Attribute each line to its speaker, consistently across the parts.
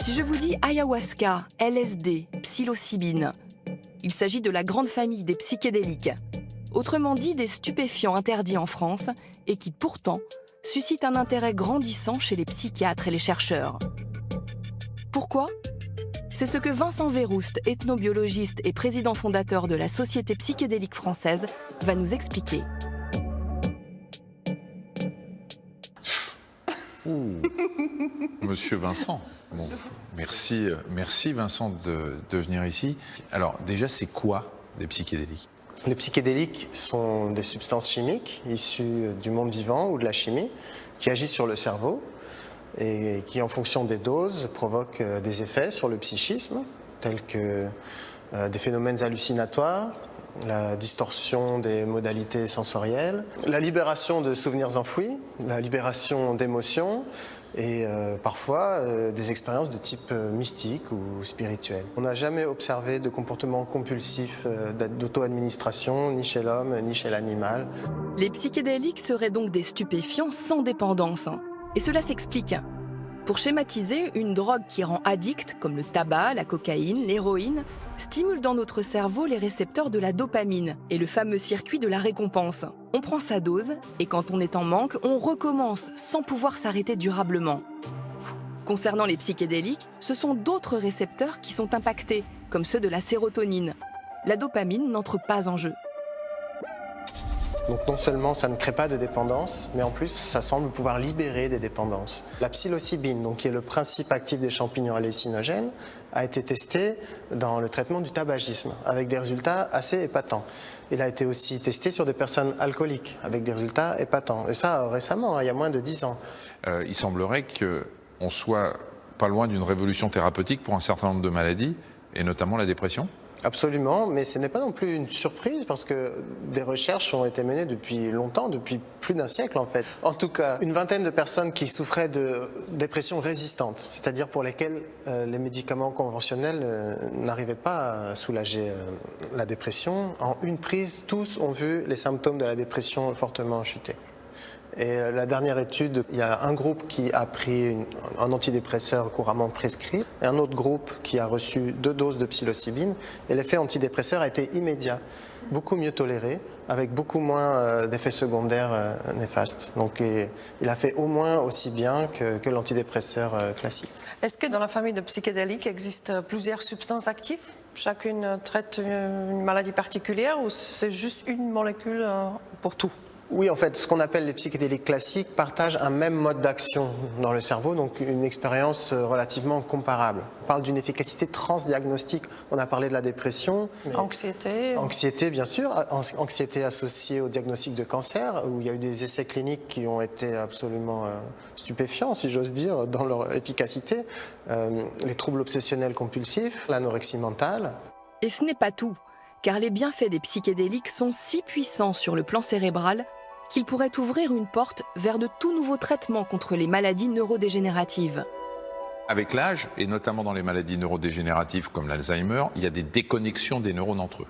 Speaker 1: Si je vous dis ayahuasca, LSD, psilocybine, il s'agit de la grande famille des psychédéliques. Autrement dit, des stupéfiants interdits en France et qui pourtant suscitent un intérêt grandissant chez les psychiatres et les chercheurs. Pourquoi ? C'est ce que Vincent Verroust, ethnobiologiste et président fondateur de la Société psychédélique française, va nous expliquer.
Speaker 2: Ouh. Monsieur Vincent, bon, merci Vincent de venir ici. Alors déjà, c'est quoi des psychédéliques ?
Speaker 3: Les psychédéliques sont des substances chimiques issues du monde vivant ou de la chimie qui agissent sur le cerveau et qui, en fonction des doses, provoquent des effets sur le psychisme, tels que des phénomènes hallucinatoires, la distorsion des modalités sensorielles, la libération de souvenirs enfouis, la libération d'émotions et parfois des expériences de type mystique ou spirituel. On n'a jamais observé de comportement compulsif d'auto-administration, ni chez l'homme, ni chez l'animal.
Speaker 1: Les psychédéliques seraient donc des stupéfiants sans dépendance. Et cela s'explique. Pour schématiser, une drogue qui rend addict, comme le tabac, la cocaïne, l'héroïne, stimule dans notre cerveau les récepteurs de la dopamine et le fameux circuit de la récompense. On prend sa dose et quand on est en manque, on recommence sans pouvoir s'arrêter durablement. Concernant les psychédéliques, ce sont d'autres récepteurs qui sont impactés, comme ceux de la sérotonine. La dopamine n'entre pas en jeu.
Speaker 3: Donc non seulement ça ne crée pas de dépendance, mais en plus ça semble pouvoir libérer des dépendances. La psilocybine, donc, qui est le principe actif des champignons hallucinogènes, a été testée dans le traitement du tabagisme, avec des résultats assez épatants. Il a été aussi testé sur des personnes alcooliques, avec des résultats épatants. Et ça récemment, il y a moins de 10 ans.
Speaker 2: Il semblerait qu'on soit pas loin d'une révolution thérapeutique pour un certain nombre de maladies, et notamment la dépression.
Speaker 3: Absolument, mais ce n'est pas non plus une surprise parce que des recherches ont été menées depuis longtemps, depuis plus d'un siècle en fait. En tout cas, une vingtaine de personnes qui souffraient de dépression résistante, c'est-à-dire pour lesquelles les médicaments conventionnels n'arrivaient pas à soulager la dépression. En une prise, tous ont vu les symptômes de la dépression fortement chuter. Et la dernière étude, il y a un groupe qui a pris un antidépresseur couramment prescrit et un autre groupe qui a reçu 2 doses de psilocybine et l'effet antidépresseur a été immédiat, beaucoup mieux toléré, avec beaucoup moins d'effets secondaires néfastes. Donc il a fait au moins aussi bien que l'antidépresseur classique.
Speaker 4: Est-ce que dans la famille de psychédéliques existe plusieurs substances actives ? Chacune traite une maladie particulière ou c'est juste une molécule pour tout ?
Speaker 3: Oui, en fait, ce qu'on appelle les psychédéliques classiques partagent un même mode d'action dans le cerveau, donc une expérience relativement comparable. On parle d'une efficacité transdiagnostique. On a parlé de la dépression.
Speaker 4: Anxiété.
Speaker 3: Anxiété, bien sûr. Anxiété associée au diagnostic de cancer, où il y a eu des essais cliniques qui ont été absolument stupéfiants, si j'ose dire, dans leur efficacité. Les troubles obsessionnels compulsifs, l'anorexie mentale.
Speaker 1: Et ce n'est pas tout, car les bienfaits des psychédéliques sont si puissants sur le plan cérébral qu'ils pourraient ouvrir une porte vers de tout nouveaux traitements contre les maladies neurodégénératives.
Speaker 2: Avec l'âge, et notamment dans les maladies neurodégénératives comme l'Alzheimer, il y a des déconnexions des neurones entre eux.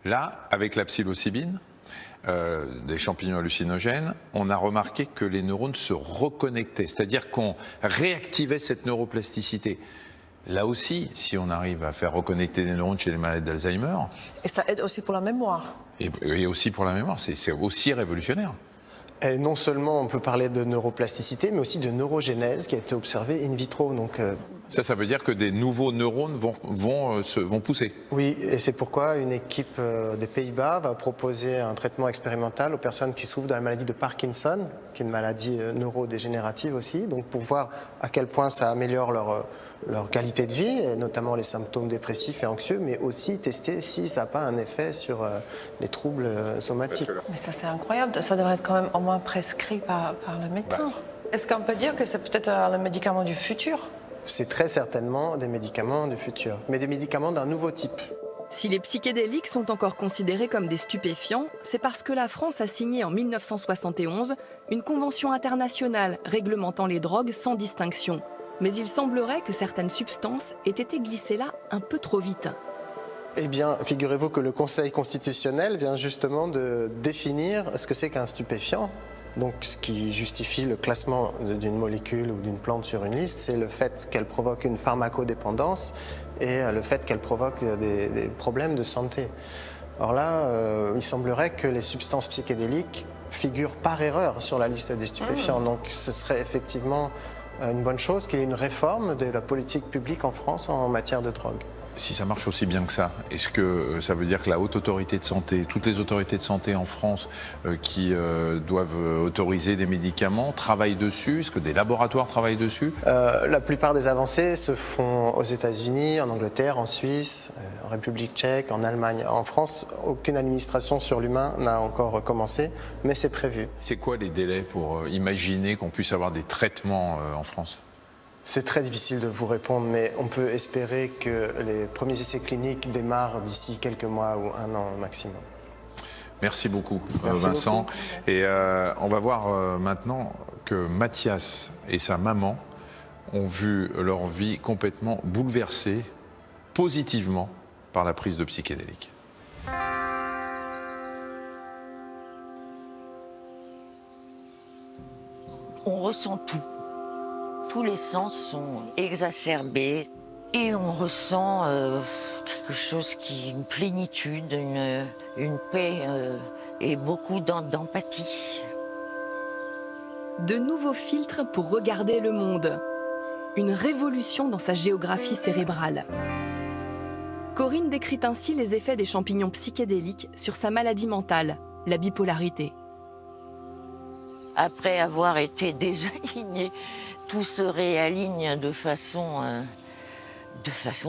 Speaker 2: Là, avec la psilocybine, des champignons hallucinogènes, on a remarqué que les neurones se reconnectaient, c'est-à-dire qu'on réactivait cette neuroplasticité. Là aussi, si on arrive à faire reconnecter des neurones chez les malades d'Alzheimer...
Speaker 4: Et ça aide aussi pour la mémoire.
Speaker 2: Et aussi pour la mémoire, c'est aussi révolutionnaire.
Speaker 3: Et non seulement on peut parler de neuroplasticité, mais aussi de neurogénèse qui a été observée in vitro. Donc,
Speaker 2: ça veut dire que des nouveaux neurones vont pousser.
Speaker 3: Oui, et c'est pourquoi une équipe des Pays-Bas va proposer un traitement expérimental aux personnes qui souffrent de la maladie de Parkinson, qui est une maladie neurodégénérative aussi, donc pour voir à quel point ça améliore leur qualité de vie, et notamment les symptômes dépressifs et anxieux, mais aussi tester si ça n'a pas un effet sur les troubles somatiques.
Speaker 4: Mais ça c'est incroyable, ça devrait être quand même au moins prescrit par le médecin. Est-ce qu'on peut dire que c'est peut-être le médicament du futur ?
Speaker 3: C'est très certainement des médicaments du futur, mais des médicaments d'un nouveau type.
Speaker 1: Si les psychédéliques sont encore considérés comme des stupéfiants, c'est parce que la France a signé en 1971 une convention internationale réglementant les drogues sans distinction. Mais il semblerait que certaines substances aient été glissées là un peu trop vite.
Speaker 3: Eh bien, figurez-vous que le Conseil constitutionnel vient justement de définir ce que c'est qu'un stupéfiant. Donc ce qui justifie le classement d'une molécule ou d'une plante sur une liste, c'est le fait qu'elle provoque une pharmacodépendance et le fait qu'elle provoque des problèmes de santé. Or là, il semblerait que les substances psychédéliques figurent par erreur sur la liste des stupéfiants. Donc ce serait effectivement une bonne chose qu'il y ait une réforme de la politique publique en France en matière de drogue.
Speaker 2: Si ça marche aussi bien que ça, est-ce que ça veut dire que la Haute Autorité de Santé, toutes les autorités de santé en France qui doivent autoriser des médicaments, travaillent dessus? Est-ce que des laboratoires travaillent dessus?
Speaker 3: La plupart des avancées se font aux États-Unis, en Angleterre, en Suisse, en République tchèque, en Allemagne. En France, aucune administration sur l'humain n'a encore commencé, mais c'est prévu.
Speaker 2: C'est quoi les délais pour imaginer qu'on puisse avoir des traitements en France?
Speaker 3: C'est très difficile de vous répondre, mais on peut espérer que les premiers essais cliniques démarrent d'ici quelques mois ou 1 an maximum.
Speaker 2: Merci beaucoup,
Speaker 3: Merci
Speaker 2: Vincent.
Speaker 3: beaucoup.
Speaker 2: Et on va voir maintenant que Mathias et sa maman ont vu leur vie complètement bouleversée, positivement, par la prise de psychédéliques.
Speaker 5: On ressent tout. Tous les sens sont exacerbés et on ressent quelque chose une plénitude, une paix et beaucoup d'empathie.
Speaker 1: De nouveaux filtres pour regarder le monde. Une révolution dans sa géographie cérébrale. Corinne décrit ainsi les effets des champignons psychédéliques sur sa maladie mentale, la bipolarité.
Speaker 5: Après avoir été désaligné, tout se réaligne de façon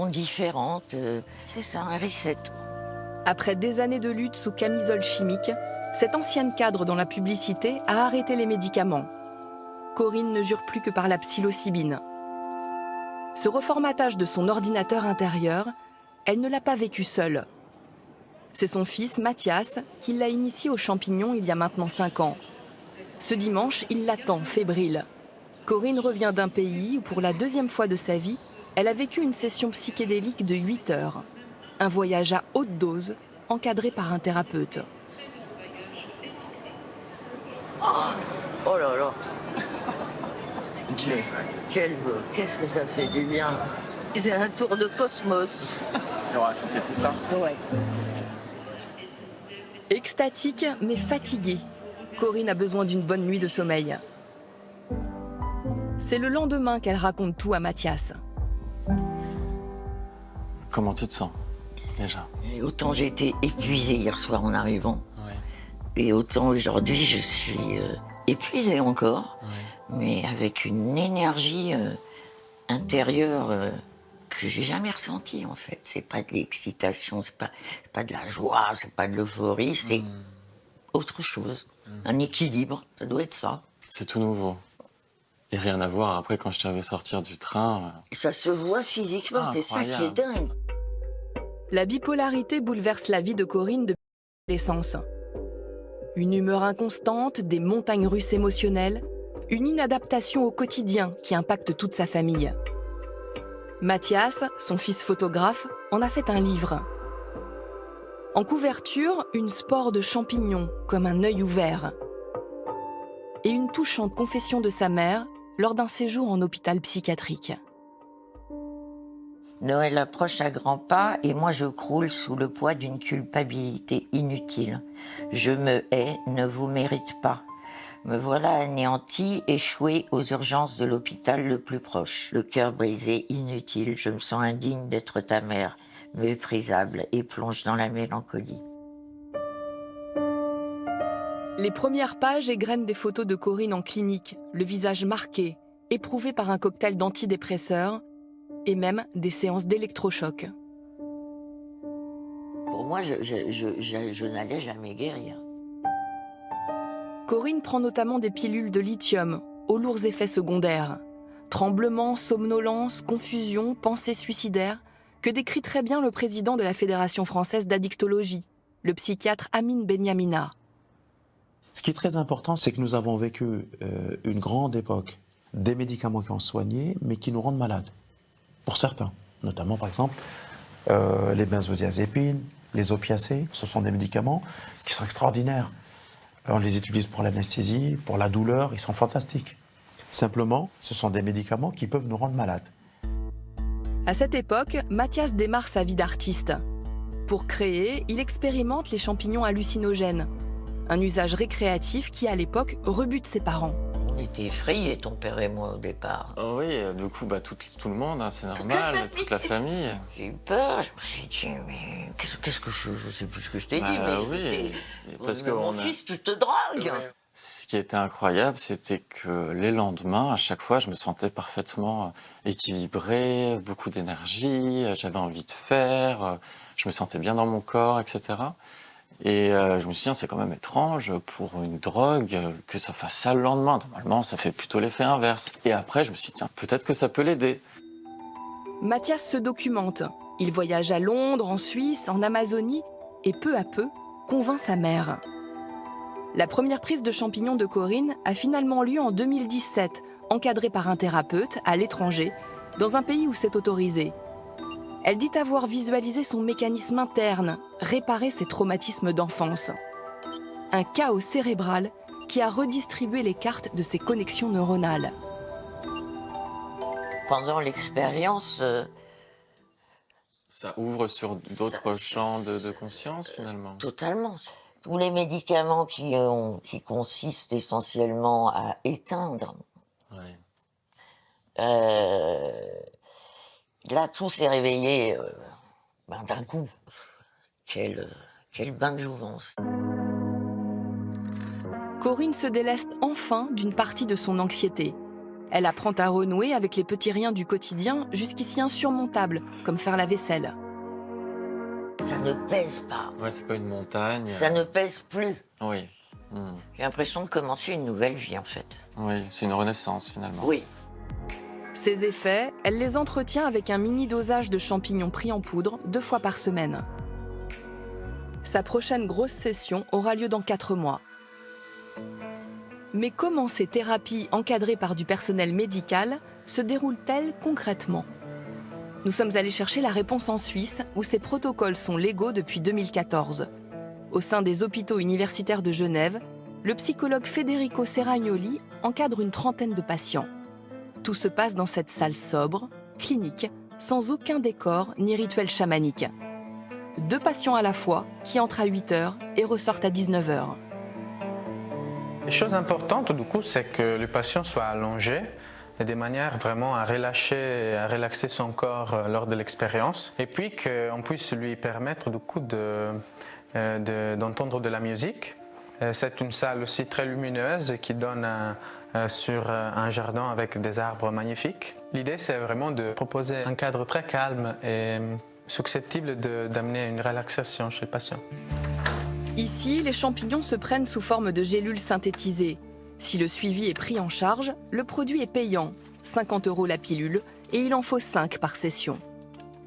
Speaker 5: différente. C'est ça, un reset.
Speaker 1: Après des années de lutte sous camisole chimique, cette ancienne cadre dans la publicité a arrêté les médicaments. Corinne ne jure plus que par la psilocybine. Ce reformatage de son ordinateur intérieur, elle ne l'a pas vécu seule. C'est son fils, Mathias, qui l'a initié aux champignons il y a maintenant 5 ans. Ce dimanche, il l'attend, fébrile. Corinne revient d'un pays où, pour la 2e fois de sa vie, elle a vécu une session psychédélique de 8 heures. Un voyage à haute dose, encadré par un thérapeute.
Speaker 5: Oh là là. Qu'est-ce que ça fait du bien. C'est un tour de cosmos.
Speaker 6: C'est raconter tout ça?
Speaker 5: Ouais.
Speaker 1: Extatique, mais fatiguée, Corinne a besoin d'une bonne nuit de sommeil. C'est le lendemain qu'elle raconte tout à Mathias.
Speaker 6: Comment tu te sens, déjà?
Speaker 5: Et autant j'ai été épuisée hier soir en arrivant.
Speaker 6: Ouais.
Speaker 5: Et autant aujourd'hui je suis épuisée encore.
Speaker 6: Ouais.
Speaker 5: Mais avec une énergie intérieure que j'ai jamais ressentie en fait. C'est pas de l'excitation, c'est pas de la joie, c'est pas de l'euphorie, c'est autre chose. Un équilibre, ça doit être ça.
Speaker 6: C'est tout nouveau. Et rien à voir après quand je t'avais sortir du train.
Speaker 5: Ça se voit physiquement, c'est ça qui est dingue.
Speaker 1: La bipolarité bouleverse la vie de Corinne depuis l'adolescence. Une humeur inconstante, des montagnes russes émotionnelles, une inadaptation au quotidien qui impacte toute sa famille. Mathias, son fils photographe, en a fait un livre. En couverture, une spore de champignons, comme un œil ouvert. Et une touchante confession de sa mère lors d'un séjour en hôpital psychiatrique.
Speaker 5: Noël approche à grands pas et moi je croule sous le poids d'une culpabilité inutile. Je me hais, ne vous mérite pas. Me voilà anéanti, échoué aux urgences de l'hôpital le plus proche. Le cœur brisé, inutile, je me sens indigne d'être ta mère, méprisable et plonge dans la mélancolie.
Speaker 1: Les premières pages égrènent des photos de Corinne en clinique, le visage marqué, éprouvé par un cocktail d'antidépresseurs et même des séances d'électrochocs.
Speaker 5: Pour moi, je n'allais jamais guérir.
Speaker 1: Corinne prend notamment des pilules de lithium, aux lourds effets secondaires. Tremblements, somnolence, confusion, pensées suicidaires, que décrit très bien le président de la Fédération française d'addictologie, le psychiatre Amine Benyamina.
Speaker 7: Ce qui est très important, c'est que nous avons vécu une grande époque des médicaments qui ont soigné, mais qui nous rendent malades. Pour certains, notamment par exemple les benzodiazépines, les opiacés, ce sont des médicaments qui sont extraordinaires. On les utilise pour l'anesthésie, pour la douleur, ils sont fantastiques. Simplement, ce sont des médicaments qui peuvent nous rendre malades.
Speaker 1: À cette époque, Mathias démarre sa vie d'artiste. Pour créer, il expérimente les champignons hallucinogènes, un usage récréatif qui, à l'époque, rebute ses parents.
Speaker 5: On était effrayés, ton père et moi, au départ.
Speaker 6: Oh oui, du coup, tout le monde, hein, c'est normal, toute la famille.
Speaker 5: J'ai eu peur, je me suis dit, mais qu'est-ce que je sais plus ce que je t'ai dit,
Speaker 6: Bah
Speaker 5: mais
Speaker 6: oui, parce que
Speaker 5: mon fils, tu te drogues.
Speaker 6: Ce qui était incroyable, c'était que les lendemains, à chaque fois, je me sentais parfaitement équilibré, beaucoup d'énergie, j'avais envie de faire, je me sentais bien dans mon corps, etc. Et je me suis dit, c'est quand même étrange pour une drogue que ça fasse ça le lendemain. Normalement, ça fait plutôt l'effet inverse. Et après, je me suis dit, tiens, peut-être que ça peut l'aider.
Speaker 1: Mathias se documente. Il voyage à Londres, en Suisse, en Amazonie, et peu à peu, convainc sa mère. La première prise de champignons de Corinne a finalement lieu en 2017, encadrée par un thérapeute à l'étranger, dans un pays où c'est autorisé. Elle dit avoir visualisé son mécanisme interne, réparé ses traumatismes d'enfance. Un chaos cérébral qui a redistribué les cartes de ses connexions neuronales.
Speaker 5: Pendant l'expérience,
Speaker 6: Ça ouvre sur d'autres champs de conscience, finalement.
Speaker 5: totalement. Tous les médicaments qui consistent essentiellement à éteindre,
Speaker 6: Ouais.
Speaker 5: là, tout s'est réveillé d'un coup. Quel bain de jouvence.
Speaker 1: Corinne se déleste enfin d'une partie de son anxiété. Elle apprend à renouer avec les petits riens du quotidien, jusqu'ici insurmontables, comme faire la vaisselle.
Speaker 5: Ça ne pèse pas.
Speaker 6: Ouais, c'est pas une montagne.
Speaker 5: Ça ne pèse plus.
Speaker 6: Oui.
Speaker 5: J'ai l'impression de commencer une nouvelle vie, en fait.
Speaker 6: Oui, c'est une renaissance, finalement.
Speaker 5: Oui.
Speaker 1: Ces effets, elle les entretient avec un mini-dosage de champignons pris en poudre 2 fois par semaine. Sa prochaine grosse session aura lieu dans 4 mois. Mais comment ces thérapies encadrées par du personnel médical se déroulent-elles concrètement ? Nous sommes allés chercher la réponse en Suisse, où ces protocoles sont légaux depuis 2014. Au sein des hôpitaux universitaires de Genève, le psychologue Federico Seragnoli encadre une trentaine de patients. Tout se passe dans cette salle sobre, clinique, sans aucun décor ni rituel chamanique. 2 patients à la fois qui entrent à 8h et ressortent à 19h.
Speaker 8: Les choses importantes, du coup, c'est que le patient soit allongé et de manière vraiment à relâcher, à relaxer son corps lors de l'expérience. Et puis qu'on puisse lui permettre, du coup, d'entendre de la musique. C'est une salle aussi très lumineuse qui donne sur un jardin avec des arbres magnifiques. L'idée, c'est vraiment de proposer un cadre très calme et susceptible d'amener une relaxation chez le patient.
Speaker 1: Ici, les champignons se prennent sous forme de gélules synthétisées. Si le suivi est pris en charge, le produit est payant, 50 € la pilule, et il en faut 5 par session.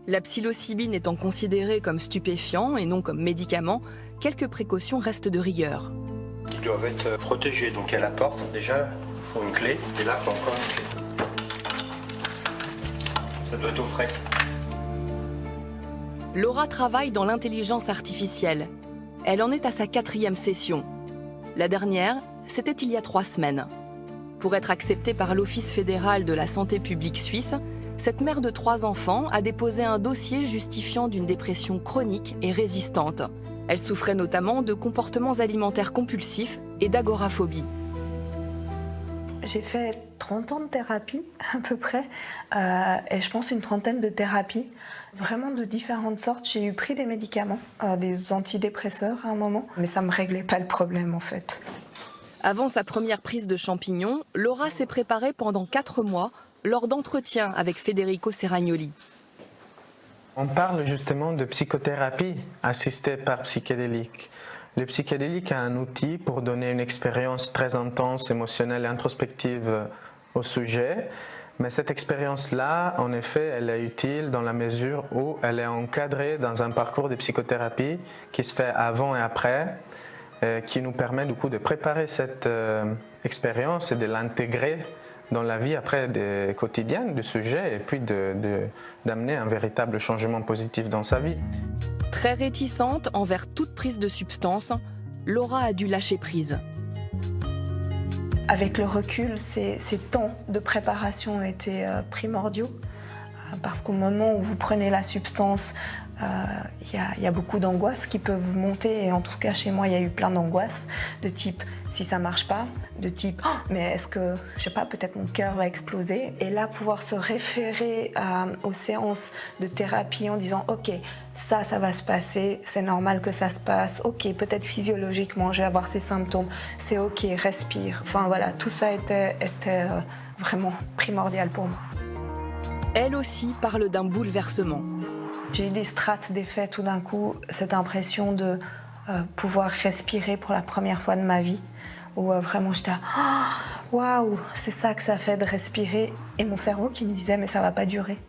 Speaker 1: La psilocybine étant considérée comme stupéfiant et non comme médicament, quelques précautions restent de rigueur.
Speaker 9: Ils doivent être protégés, donc à la porte, déjà, il faut une clé, et là, il faut encore une clé. Ça doit être au frais.
Speaker 1: Laura travaille dans l'intelligence artificielle. Elle en est à sa 4e session. La dernière, c'était il y a 3 semaines. Pour être acceptée par l'Office fédéral de la santé publique suisse, cette mère de 3 enfants a déposé un dossier justifiant d'une dépression chronique et résistante. Elle souffrait notamment de comportements alimentaires compulsifs et d'agoraphobie.
Speaker 10: J'ai fait 30 ans de thérapie, à peu près, et je pense une trentaine de thérapies, vraiment de différentes sortes. J'ai eu pris des médicaments, des antidépresseurs à un moment, mais ça ne me réglait pas le problème en fait.
Speaker 1: Avant sa première prise de champignons, Laura s'est préparée pendant 4 mois lors d'entretiens avec Federico Seragnoli.
Speaker 8: On parle justement de psychothérapie assistée par psychédélique. Le psychédélique est un outil pour donner une expérience très intense, émotionnelle et introspective au sujet. Mais cette expérience-là, en effet, elle est utile dans la mesure où elle est encadrée dans un parcours de psychothérapie qui se fait avant et après, qui nous permet du coup de préparer cette expérience et de l'intégrer dans la vie après quotidienne du sujet et puis d'amener un véritable changement positif dans sa vie.
Speaker 1: Très réticente envers toute prise de substance, Laura a dû lâcher prise.
Speaker 10: Avec le recul, ces temps de préparation ont été primordiaux parce qu'au moment où vous prenez la substance, il y a beaucoup d'angoisses qui peuvent monter et en tout cas chez moi il y a eu plein d'angoisses de type si ça marche pas, de type oh, mais est-ce que je sais pas peut-être mon cœur va exploser et là pouvoir se référer aux séances de thérapie en disant ok ça va se passer, c'est normal que ça se passe, ok peut-être physiologiquement je vais avoir ces symptômes, c'est ok respire, enfin voilà tout ça était vraiment primordial pour moi.
Speaker 1: Elle aussi parle d'un bouleversement.
Speaker 10: J'ai eu des strates d'effets tout d'un coup, cette impression de pouvoir respirer pour la première fois de ma vie, où vraiment j'étais waouh, c'est ça que ça fait de respirer. Et mon cerveau qui me disait mais ça va pas durer.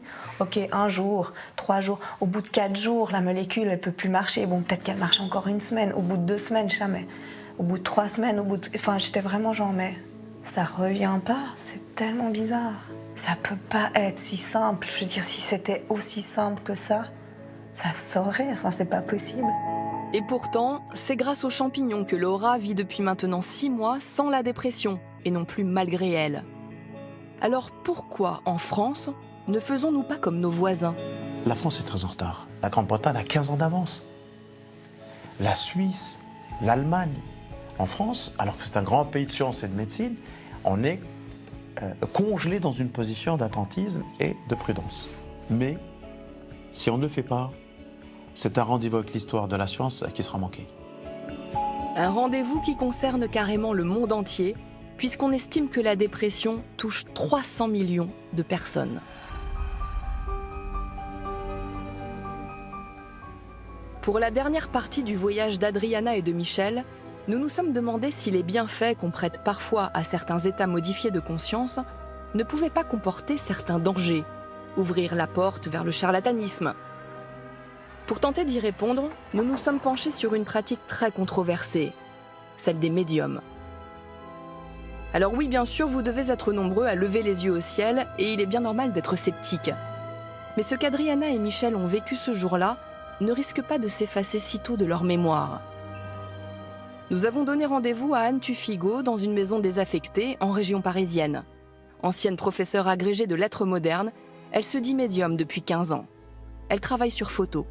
Speaker 10: Ok, 1 jour, 3 jours, au bout de 4 jours, la molécule elle peut plus marcher. Bon, peut-être qu'elle marche encore 1 semaine, au bout de 2 semaines, jamais. Au bout de 3 semaines, enfin j'étais vraiment genre mais ça revient pas, c'est tellement bizarre. Ça peut pas être si simple. Je veux dire, si c'était aussi simple que ça saurait. Enfin, c'est pas possible.
Speaker 1: Et pourtant, c'est grâce aux champignons que Laura vit depuis maintenant 6 mois sans la dépression, et non plus malgré elle. Alors pourquoi, en France, ne faisons-nous pas comme nos voisins?
Speaker 7: La France est très en retard. La Grande-Bretagne a 15 ans d'avance. La Suisse, l'Allemagne. En France, alors que c'est un grand pays de sciences et de médecine, on est congelé dans une position d'attentisme et de prudence. Mais si on ne le fait pas, c'est un rendez-vous avec l'histoire de la science qui sera manqué.
Speaker 1: Un rendez-vous qui concerne carrément le monde entier, puisqu'on estime que la dépression touche 300 millions de personnes. Pour la dernière partie du voyage d'Adriana et de Michel, nous nous sommes demandé si les bienfaits qu'on prête parfois à certains états modifiés de conscience ne pouvaient pas comporter certains dangers, ouvrir la porte vers le charlatanisme. Pour tenter d'y répondre, nous nous sommes penchés sur une pratique très controversée, celle des médiums. Alors oui, bien sûr, vous devez être nombreux à lever les yeux au ciel et il est bien normal d'être sceptique. Mais ce qu'Adriana et Michel ont vécu ce jour-là ne risque pas de s'effacer sitôt de leur mémoire. Nous avons donné rendez-vous à Anne Tuffigo dans une maison désaffectée en région parisienne. Ancienne professeure agrégée de lettres modernes, elle se dit médium depuis 15 ans. Elle travaille sur photo.